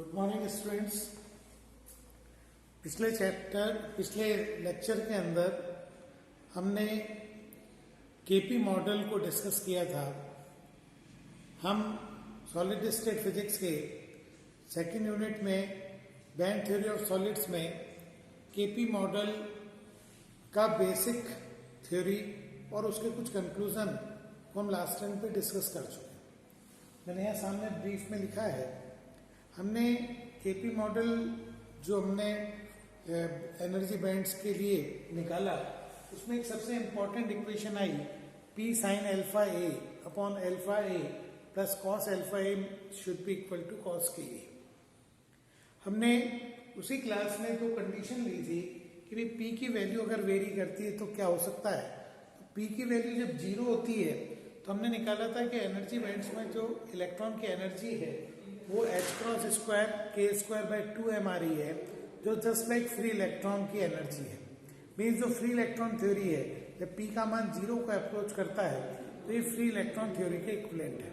Good morning students. पिछले lecture के अंदर हमने केपी मॉडल को डिस्कस किया था। हम सॉलिड स्टेट फिजिक्स के सेकेंड यूनिट में बैंड थ्योरी ऑफ सॉलिड्स में केपी मॉडल का बेसिक थ्योरी और उसके कुछ कंक्लूजन को हम लास्ट टाइम पे डिस्कस कर चुके हैं। मैंने यहाँ सामने ब्रीफ में लिखा है, हमने केपी मॉडल जो हमने एनर्जी बैंड्स के लिए निकाला, उसमें एक सबसे इंपॉर्टेंट इक्वेशन आई P sin alpha A upon alpha A plus cos alpha A should be equal to cos के ए। हमने उसी क्लास में दो कंडीशन ली थी कि भाई P की वैल्यू अगर वेरी करती है तो क्या हो सकता है। P की वैल्यू जब जीरो होती है तो हमने निकाला था कि एनर्जी बैंड्स में जो इलेक्ट्रॉन की एनर्जी है वो h cross square k square by 2m आ रही है, जो जस्ट लाइक फ्री इलेक्ट्रॉन की एनर्जी है। मीन्स जो फ्री इलेक्ट्रॉन थ्योरी है, जब p का मान जीरो को अप्रोच करता है तो ये फ्री इलेक्ट्रॉन थ्योरी के इक्विवेलेंट है।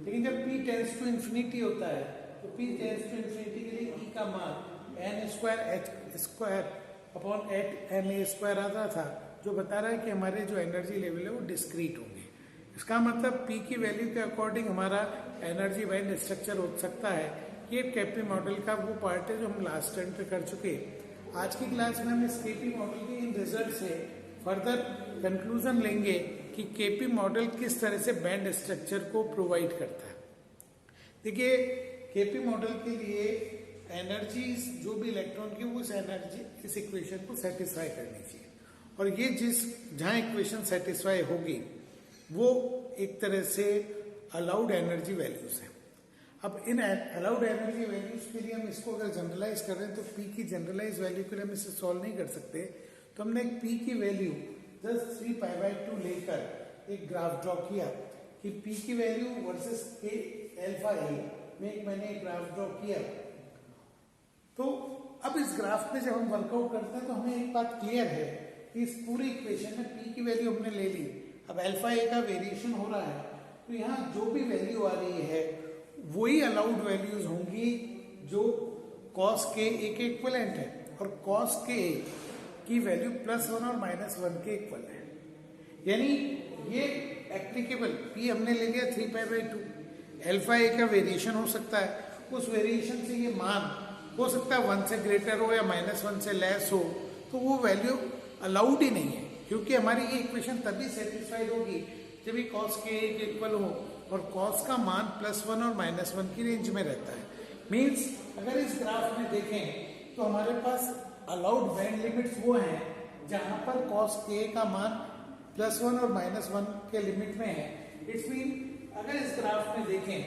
लेकिन जब p टेंड्स टू इंफिनिटी होता है तो p टेंड्स टू इंफिनिटी के लिए e का मान n square h square upon 8ma square आता था, जो बता रहा है कि हमारे जो एनर्जी लेवल है वो डिस्क्रीट होंगे। इसका मतलब p की वैल्यू के अकॉर्डिंग हमारा एनर्जी बैंड स्ट्रक्चर हो सकता है। ये केपी मॉडल का वो पार्ट है जो हम लास्ट टाइम पे कर चुके। आज की क्लास में हम इस केपी मॉडल के इन रिजल्ट से फर्दर कंक्लूजन लेंगे कि केपी मॉडल किस तरह से बैंड स्ट्रक्चर को प्रोवाइड करता है। देखिए, केपी मॉडल के लिए एनर्जी जो भी इलेक्ट्रॉन की वो इस इक्वेशन को सेटिस्फाई करनी चाहिए, और ये जहां इक्वेशन सेटिस्फाई होगी वो एक तरह से अलाउड एनर्जी वैल्यूज है। अब इन अलाउड एनर्जी वैल्यूज के लिए हम इसको अगर जनरलाइज कर रहे हैं तो P की जनरलाइज वैल्यू के लिए हम इसे सॉल्व नहीं कर सकते। तो हमने P की वैल्यू 3π/2 लेकर एक ग्राफ ड्रॉ किया कि P की वैल्यू वर्सेस k अल्फा ए में मैंने एक ग्राफ ड्रॉ किया। तो अब इस ग्राफ पे जब हम वर्कआउट करते हैं तो हमें एक बात क्लियर है कि इस पूरी इक्वेशन में P की वैल्यू हमने ले ली। अब अल्फा ए का वेरिएशन हो रहा है तो यहाँ जो भी वैल्यू आ रही है वही अलाउड वैल्यूज होंगी जो कॉस के ए के इक्विवेलेंट है, और कॉस के ए की वैल्यू +1 और -1 के इक्वल है। यानी ये एप्लीकेबल P हमने ले लिया 3π/2। अल्फा ए का वेरिएशन हो सकता है, उस वेरिएशन से ये मान हो सकता है 1 से ग्रेटर हो या -1 से लेस हो, तो वो वैल्यू अलाउड ही नहीं है, क्योंकि हमारी ये इक्वेशन तभी सेटिस्फाइड होगी जब ये कॉस के ए के इक्वल हो और कॉस का मान +1 और -1 की रेंज में रहता है। मींस अगर इस ग्राफ में देखें तो हमारे पास अलाउड बैंड लिमिट्स वो हैं जहां पर कॉस के का मान +1 और -1 के लिमिट में है। इट्स मीन अगर इस ग्राफ में देखें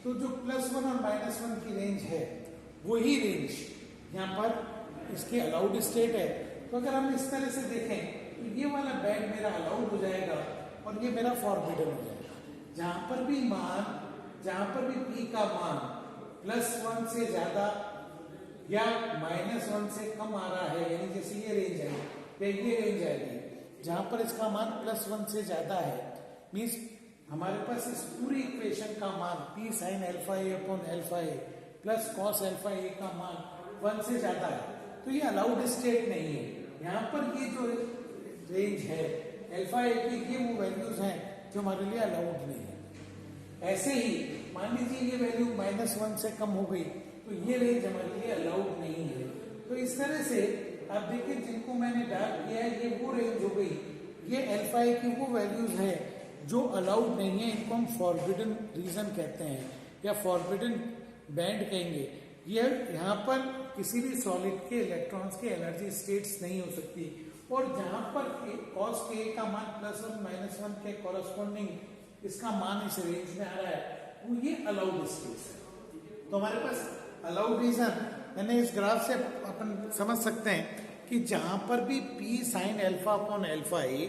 तो जो +1 और -1 की रेंज है वही रेंज यहाँ पर इसकी अलाउड स्टेट है। तो अगर हम इस तरह से देखें तो ये वाला बैंड मेरा अलाउड हो जाएगा और ये मेरा फॉरबिडन हो जाएगा। जहां पर भी P का मान +1 से ज्यादा या -1 से कम आ रहा है, यानी जैसे ये रेंज है या ये रेंज आएगी, जहां पर इसका मान +1 से ज्यादा है, मीन्स हमारे पास इस पूरी इक्वेशन का मान P sin alpha A upon alpha A plus cos alpha A का मान 1 से ज्यादा है, तो ये अलाउड स्टेट नहीं है। यहाँ पर ये जो रेंज है अल्फा ए की, ये वो वैल्यूज हैं जो हमारे लिए अलाउड नहीं है। ऐसे ही मान लीजिए ये वैल्यू -1 से कम हो गई तो ये रेंज हमारे लिए अलाउड नहीं है। तो इस तरह से आप देखिए, जिनको मैंने डार्क किया है ये वो रेंज हो गई, ये अल्फा ए की वो वैल्यूज है जो अलाउड नहीं है। इनको हम फॉरबिडन रीजन कहते हैं या फॉरबिडन बैंड कहेंगे। ये यहाँ पर किसी भी सॉलिड के इलेक्ट्रॉन्स की एनर्जी स्टेट्स नहीं हो सकती, और जहां पर कॉस के का मान +1 -1 के कॉरेस्पॉन्डिंग इसका मान इस रेंज में आ रहा है, वो ये अलाउड स्टेट्स है। तो हमारे पास अलाउड रीजन मैंने इस ग्राफ से अपन समझ सकते हैं कि जहां पर भी P sin alpha upon alpha A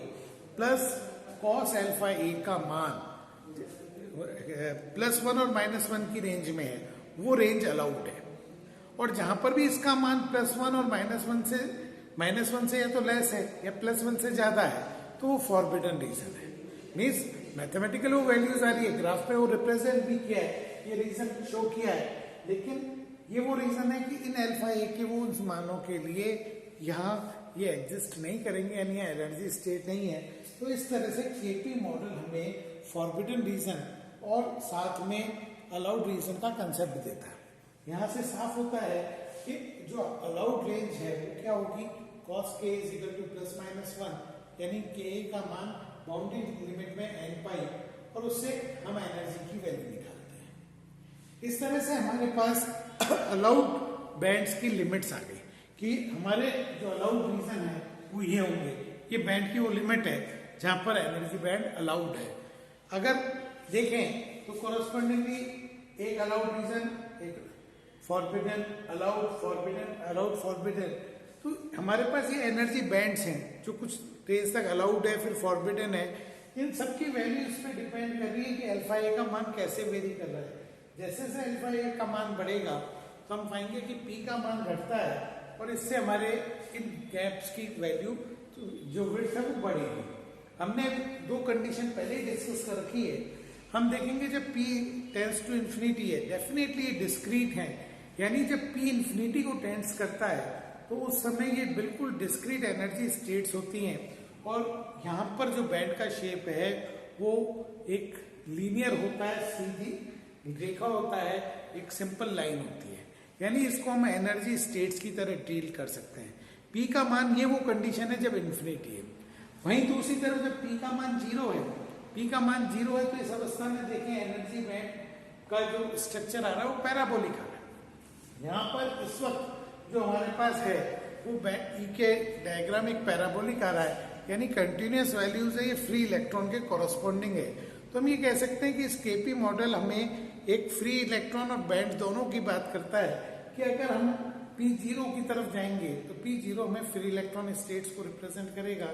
plus cos alpha A का मान +1 और -1 की रेंज में है, वो रेंज अलाउड है। और जहां पर भी इसका मान +1 और -1 से या तो लेस है या +1 से ज्यादा है, तो वो फॉरबिडन रीजन है। मीन्स मैथमेटिकल वो वैल्यूज आ रही है, ग्राफ पे वो रिप्रेजेंट भी किया है, ये रीजन शो किया है, लेकिन ये वो रीजन है कि इन अल्फा ए के वो उन मानों के लिए यहाँ ये एग्जिस्ट नहीं करेंगे, यानी एनर्जी स्टेट नहीं है। तो इस तरह से केपी मॉडल हमें फॉरबिडन रीजन और साथ में अलाउड रीजन का कंसेप्ट देता है। यहाँ से साफ होता है कि जो अलाउड रेंज है वो क्या होगी, cos k is equal two plus minus 1, यानी k का मान बाउंड्री लिमिट में n पाई, और उससे हम एनर्जी की वैल्यू निकालते हैं। इस तरह से हमारे पास अलाउड बैंड्स की लिमिट्स आ गई कि हमारे जो अलाउड रीजन है वो ये होंगे। ये बैंड की वो लिमिट है जहां पर एनर्जी बैंड अलाउड है। अगर देखें तो कोरस्पॉन्डिंगली एक अलाउड रीजन, एक forbidden, allowed, forbidden, allowed, forbidden, तो हमारे पास ये एनर्जी बैंड्स हैं जो कुछ रेंज तक अलाउड है, फिर फॉरबिडन है। इन सबकी वैल्यू इस पे डिपेंड कर रही है कि अल्फा ए का मान कैसे वेरी कर रहा है। जैसे जैसे अल्फा ए का मान बढ़ेगा तो हम पाएंगे कि पी का मान घटता है, और इससे हमारे इन गैप्स की वैल्यू जो विड्थ है वो बढ़ेगी। हमने दो कंडीशन पहले ही डिस्कस कर रखी है। हम देखेंगे जब P टेंड्स टू इन्फिनिटी है, डेफिनेटली ये डिस्क्रीट है, यानी जब P इन्फिनिटी को टेंड्स करता है तो उस समय ये बिल्कुल डिस्क्रीट एनर्जी स्टेट्स होती हैं, और यहाँ पर जो बैंड का शेप है वो एक लीनियर होता है, सीधी रेखा होता है, एक सिंपल लाइन होती है, यानी इसको हम एनर्जी स्टेट्स की तरह डील कर सकते हैं। P का मान ये वो कंडीशन है जब इन्फिनिटी है। वहीं दूसरी तरफ जब P का मान 0 है, P का मान 0 है, तो इस अवस्था में देखें एनर्जी बैंड का जो स्ट्रक्चर आ रहा है वो पैराबोलिक आ रहा है। यहाँ पर इस वक्त जो हमारे पास है वो बैंड E के डायग्राम एक पैराबोलिक आ रहा है, यानी कंटिन्यूअस वैल्यूज है, ये फ्री इलेक्ट्रॉन के कॉरस्पॉन्डिंग है। तो हम ये कह सकते हैं कि इस केपी मॉडल हमें एक फ्री इलेक्ट्रॉन और बैंड दोनों की बात करता है कि अगर हम P0 की तरफ जाएंगे तो P0 हमें फ्री इलेक्ट्रॉन स्टेट्स को रिप्रेजेंट करेगा,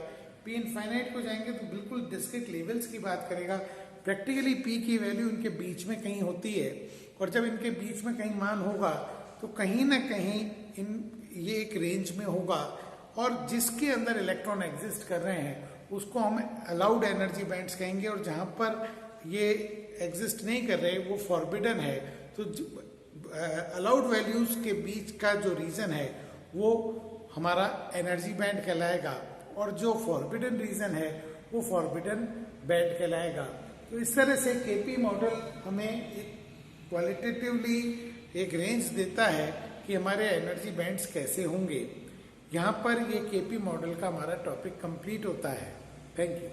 P इनफाइनाइट को जाएंगे तो बिल्कुल डिस्क्रीट लेवल्स की बात करेगा। प्रैक्टिकली P की वैल्यू इनके बीच में कहीं होती है, और जब इनके बीच में कहीं मान होगा तो कहीं ना कहीं ये एक रेंज में होगा, और जिसके अंदर इलेक्ट्रॉन एग्जिस्ट कर रहे हैं उसको हम अलाउड एनर्जी बैंड्स कहेंगे, और जहां पर ये एग्जिस्ट नहीं कर रहे वो फॉरबिडन है। तो अलाउड वैल्यूज के बीच का जो रीजन है वो हमारा एनर्जी बैंड कहलाएगा, और जो फॉरबिडन रीजन है वो फॉरबिडन बैंड कहलाएगा। तो इस तरह से केपी मॉडल हमें एक क्वालिटेटिवली एक रेंज देता है कि हमारे एनर्जी बैंड्स कैसे होंगे। यहाँ पर ये केपी मॉडल का हमारा टॉपिक कंप्लीट होता है। Thank you.